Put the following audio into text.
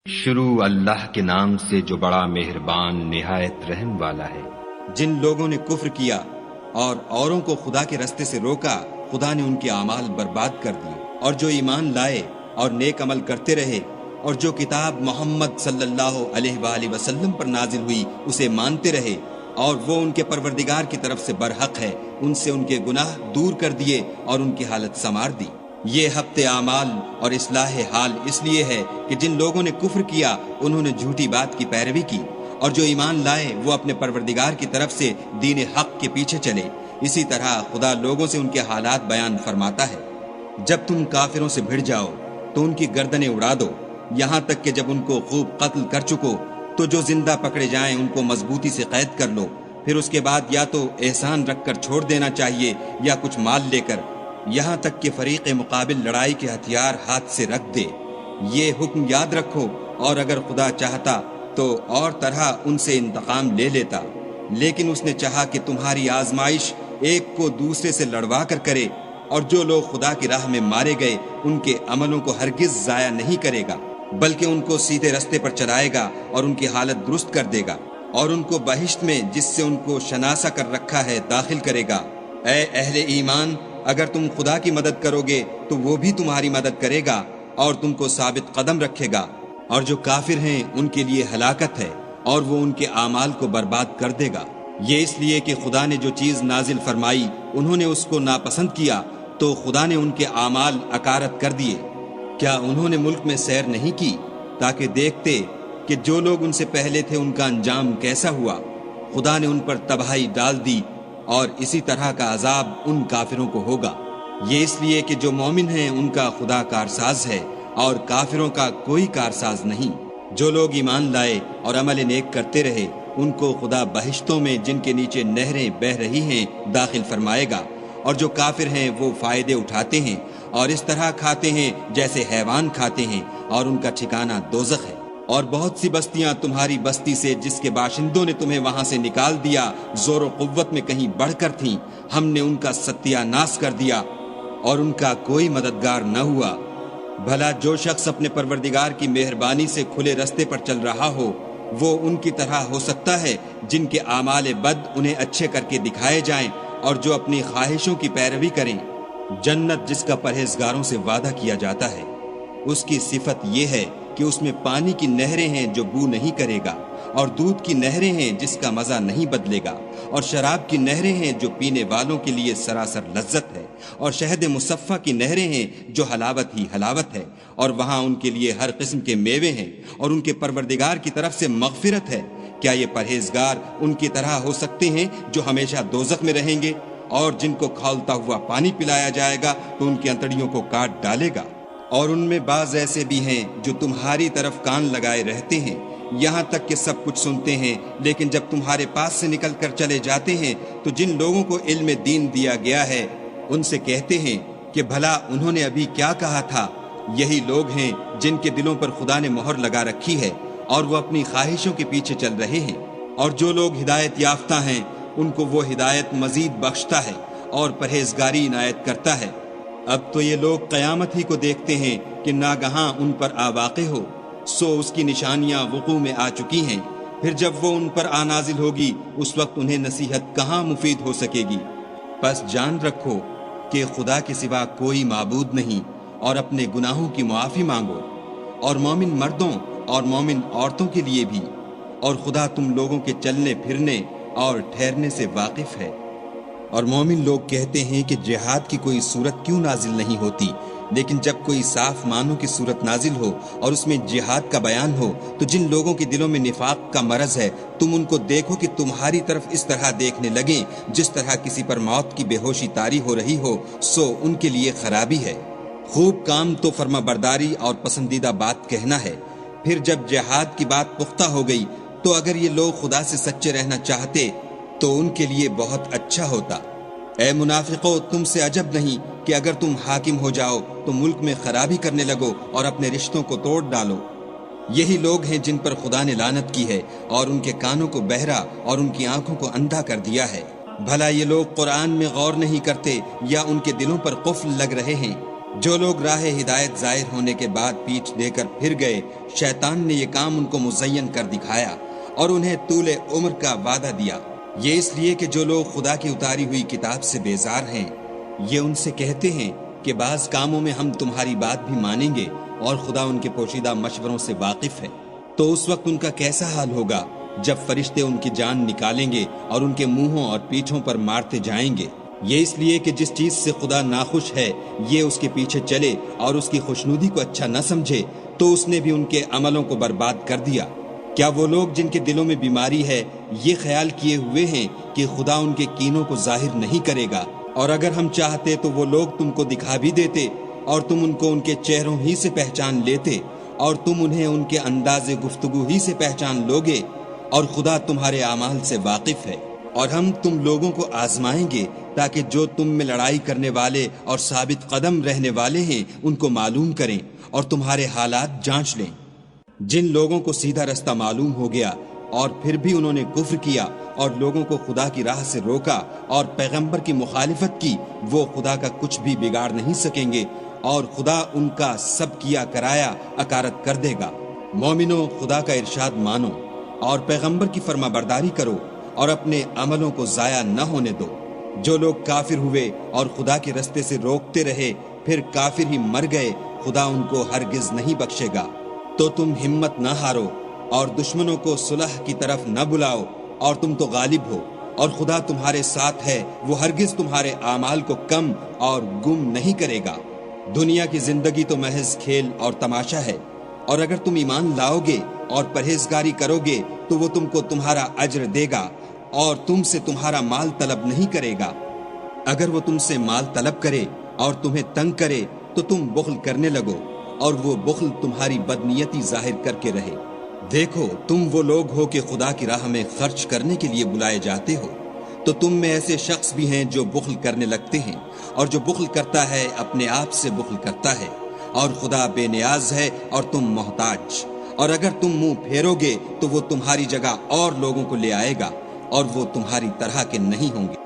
شروع اللہ کے نام سے جو بڑا مہربان نہایت رحم والا ہے۔ جن لوگوں نے کفر کیا اور اوروں کو خدا کے رستے سے روکا، خدا نے ان کے اعمال برباد کر دیے، اور جو ایمان لائے اور نیک عمل کرتے رہے اور جو کتاب محمد صلی اللہ علیہ وآلہ وسلم پر نازل ہوئی اسے مانتے رہے اور وہ ان کے پروردگار کی طرف سے برحق ہے، ان سے ان کے گناہ دور کر دیے اور ان کی حالت سنوار دی۔ یہ ہفتے اعمال اور اصلاح حال اس لیے ہے کہ جن لوگوں نے کفر کیا انہوں نے جھوٹی بات کی پیروی کی، اور جو ایمان لائے وہ اپنے پروردگار کی طرف سے دین حق کے پیچھے چلے۔ اسی طرح خدا لوگوں سے ان کے حالات بیان فرماتا ہے۔ جب تم کافروں سے بھڑ جاؤ تو ان کی گردنیں اڑا دو، یہاں تک کہ جب ان کو خوب قتل کر چکو تو جو زندہ پکڑے جائیں ان کو مضبوطی سے قید کر لو، پھر اس کے بعد یا تو احسان رکھ کر چھوڑ دینا چاہیے یا کچھ مال لے کر، یہاں تک کہ فریق مقابل لڑائی کے ہتھیار ہاتھ سے رکھ دے۔ یہ حکم یاد رکھو، اور اگر خدا چاہتا تو اور طرح ان سے انتقام لے لیتا، لیکن اس نے چاہا کہ تمہاری آزمائش ایک کو دوسرے سے لڑوا کر کرے، اور جو لوگ خدا کی راہ میں مارے گئے ان کے عملوں کو ہرگز ضائع نہیں کرے گا، بلکہ ان کو سیدھے رستے پر چلائے گا اور ان کی حالت درست کر دے گا، اور ان کو بہشت میں جس سے ان کو شناسا کر رکھا ہے داخل کرے گا۔ اے اہل ایمان، اگر تم خدا کی مدد کرو گے تو وہ بھی تمہاری مدد کرے گا اور تم کو ثابت قدم رکھے گا، اور جو کافر ہیں ان کے لیے ہلاکت ہے اور وہ ان کے اعمال کو برباد کر دے گا۔ یہ اس لیے کہ خدا نے جو چیز نازل فرمائی انہوں نے اس کو ناپسند کیا، تو خدا نے ان کے اعمال اکارت کر دیے۔ کیا انہوں نے ملک میں سیر نہیں کی تاکہ دیکھتے کہ جو لوگ ان سے پہلے تھے ان کا انجام کیسا ہوا؟ خدا نے ان پر تباہی ڈال دی، اور اسی طرح کا عذاب ان کافروں کو ہوگا۔ یہ اس لیے کہ جو مومن ہیں ان کا خدا کارساز ہے اور کافروں کا کوئی کارساز نہیں۔ جو لوگ ایمان لائے اور عمل نیک کرتے رہے ان کو خدا بہشتوں میں جن کے نیچے نہریں بہہ رہی ہیں داخل فرمائے گا، اور جو کافر ہیں وہ فائدے اٹھاتے ہیں اور اس طرح کھاتے ہیں جیسے حیوان کھاتے ہیں، اور ان کا ٹھکانہ دوزخ ہے۔ اور بہت سی بستیاں تمہاری بستی سے جس کے باشندوں نے تمہیں وہاں سے نکال دیا زور و قوت میں کہیں بڑھ کر تھیں، ہم نے ان کا ستیہ ناش کر دیا اور ان کا کوئی مددگار نہ ہوا۔ بھلا جو شخص اپنے پروردگار کی مہربانی سے کھلے رستے پر چل رہا ہو وہ ان کی طرح ہو سکتا ہے جن کے اعمال بد انہیں اچھے کر کے دکھائے جائیں اور جو اپنی خواہشوں کی پیروی کریں۔ جنت جس کا پرہیزگاروں سے وعدہ کیا جاتا ہے، اس کی صفت یہ ہے کہ اس میں پانی کی نہریں ہیں جو بو نہیں کرے گا، اور دودھ کی نہریں ہیں جس کا مزہ نہیں بدلے گا، اور شراب کی نہریں ہیں جو پینے والوں کے لیے سراسر لذت ہے، اور شہد مصفہ کی نہریں ہیں جو حلاوت ہی حلاوت ہے، اور وہاں ان کے لیے ہر قسم کے میوے ہیں، اور ان کے پروردگار کی طرف سے مغفرت ہے۔ کیا یہ پرہیزگار ان کی طرح ہو سکتے ہیں جو ہمیشہ دوزخ میں رہیں گے، اور جن کو کھولتا ہوا پانی پلایا جائے گا تو ان کی انتڑیوں کو کاٹ ڈالے گا؟ اور ان میں بعض ایسے بھی ہیں جو تمہاری طرف کان لگائے رہتے ہیں، یہاں تک کہ سب کچھ سنتے ہیں، لیکن جب تمہارے پاس سے نکل کر چلے جاتے ہیں تو جن لوگوں کو علم دین دیا گیا ہے ان سے کہتے ہیں کہ بھلا انہوں نے ابھی کیا کہا تھا۔ یہی لوگ ہیں جن کے دلوں پر خدا نے مہر لگا رکھی ہے اور وہ اپنی خواہشوں کے پیچھے چل رہے ہیں، اور جو لوگ ہدایت یافتہ ہیں ان کو وہ ہدایت مزید بخشتا ہے اور پرہیزگاری عنایت کرتا ہے۔ اب تو یہ لوگ قیامت ہی کو دیکھتے ہیں کہ ناگہاں ان پر آ واقع ہو، سو اس کی نشانیاں وقوع میں آ چکی ہیں، پھر جب وہ ان پر آ نازل ہوگی اس وقت انہیں نصیحت کہاں مفید ہو سکے گی۔ پس جان رکھو کہ خدا کے سوا کوئی معبود نہیں، اور اپنے گناہوں کی معافی مانگو، اور مومن مردوں اور مومن عورتوں کے لیے بھی، اور خدا تم لوگوں کے چلنے پھرنے اور ٹھہرنے سے واقف ہے۔ اور مومن لوگ کہتے ہیں کہ جہاد کی کوئی صورت کیوں نازل نہیں ہوتی، لیکن جب کوئی صاف معنوں کی صورت نازل ہو اور اس میں جہاد کا بیان ہو تو جن لوگوں کے دلوں میں نفاق کا مرض ہے تم ان کو دیکھو کہ تمہاری طرف اس طرح دیکھنے لگیں جس طرح کسی پر موت کی بے ہوشی طاری ہو رہی ہو، سو ان کے لیے خرابی ہے۔ خوب کام تو فرما برداری اور پسندیدہ بات کہنا ہے، پھر جب جہاد کی بات پختہ ہو گئی تو اگر یہ لوگ خدا سے سچے رہنا چاہتے تو ان کے لیے بہت اچھا ہوتا۔ اے منافقو، تم سے عجب نہیں کہ اگر تم حاکم ہو جاؤ تو ملک میں خرابی کرنے لگو اور اپنے رشتوں کو توڑ ڈالو۔ یہی لوگ ہیں جن پر خدا نے لعنت کی ہے اور ان کے کانوں کو بہرا اور ان کی آنکھوں کو اندھا کر دیا ہے۔ بھلا یہ لوگ قرآن میں غور نہیں کرتے یا ان کے دلوں پر قفل لگ رہے ہیں؟ جو لوگ راہ ہدایت ظاہر ہونے کے بعد پیٹھ دے کر پھر گئے، شیطان نے یہ کام ان کو مزین کر دکھایا اور انہیں طول عمر کا وعدہ دیا۔ یہ اس لیے کہ جو لوگ خدا کی اتاری ہوئی کتاب سے بیزار ہیں، یہ ان سے کہتے ہیں کہ بعض کاموں میں ہم تمہاری بات بھی مانیں گے اور خدا ان کے پوشیدہ مشوروں سے واقف ہے۔ تو اس وقت ان کا کیسا حال ہوگا جب فرشتے ان کی جان نکالیں گے اور ان کے منہوں اور پیٹھوں پر مارتے جائیں گے۔ یہ اس لیے کہ جس چیز سے خدا ناخوش ہے یہ اس کے پیچھے چلے اور اس کی خوشنودی کو اچھا نہ سمجھے، تو اس نے بھی ان کے عملوں کو برباد کر دیا۔ کیا وہ لوگ جن کے دلوں میں بیماری ہے یہ خیال کیے ہوئے ہیں کہ خدا ان کے کینوں کو ظاہر نہیں کرے گا؟ اور اگر ہم چاہتے تو وہ لوگ تم کو دکھا بھی دیتے اور تم ان کو ان کے چہروں ہی سے پہچان لیتے اور تم انہیں ان کے انداز گفتگو ہی سے پہچان لوگے، اور خدا تمہارے اعمال سے واقف ہے۔ اور ہم تم لوگوں کو آزمائیں گے تاکہ جو تم میں لڑائی کرنے والے اور ثابت قدم رہنے والے ہیں ان کو معلوم کریں اور تمہارے حالات جانچ لیں۔ جن لوگوں کو سیدھا رستہ معلوم ہو گیا اور پھر بھی انہوں نے کفر کیا اور لوگوں کو خدا کی راہ سے روکا اور پیغمبر کی مخالفت کی، وہ خدا کا کچھ بھی بگاڑ نہیں سکیں گے اور خدا ان کا سب کیا کرایا اکارت کر دے گا۔ مومنو، خدا کا ارشاد مانو اور پیغمبر کی فرما برداری کرو اور اپنے عملوں کو ضائع نہ ہونے دو۔ جو لوگ کافر ہوئے اور خدا کے رستے سے روکتے رہے پھر کافر ہی مر گئے، خدا ان کو ہرگز نہیں بخشے گا۔ تو تم ہمت نہ ہارو اور دشمنوں کو صلح کی طرف نہ بلاؤ، اور تم تو غالب ہو اور خدا تمہارے ساتھ ہے، وہ ہرگز تمہارے اعمال کو کم اور گم نہیں کرے گا۔ دنیا کی زندگی تو محض کھیل اور تماشا ہے، اور اگر تم ایمان لاؤ گے اور پرہیزگاری کرو گے تو وہ تم کو تمہارا اجر دے گا اور تم سے تمہارا مال طلب نہیں کرے گا۔ اگر وہ تم سے مال طلب کرے اور تمہیں تنگ کرے تو تم بخل کرنے لگو، اور وہ بخل تمہاری بدنیتی ظاہر کر کے رہے۔ دیکھو، تم وہ لوگ ہو کہ خدا کی راہ میں خرچ کرنے کے لیے بلائے جاتے ہو، تو تم میں ایسے شخص بھی ہیں جو بخل کرنے لگتے ہیں، اور جو بخل کرتا ہے اپنے آپ سے بخل کرتا ہے، اور خدا بے نیاز ہے اور تم محتاج۔ اور اگر تم منہ پھیرو گے تو وہ تمہاری جگہ اور لوگوں کو لے آئے گا، اور وہ تمہاری طرح کے نہیں ہوں گے۔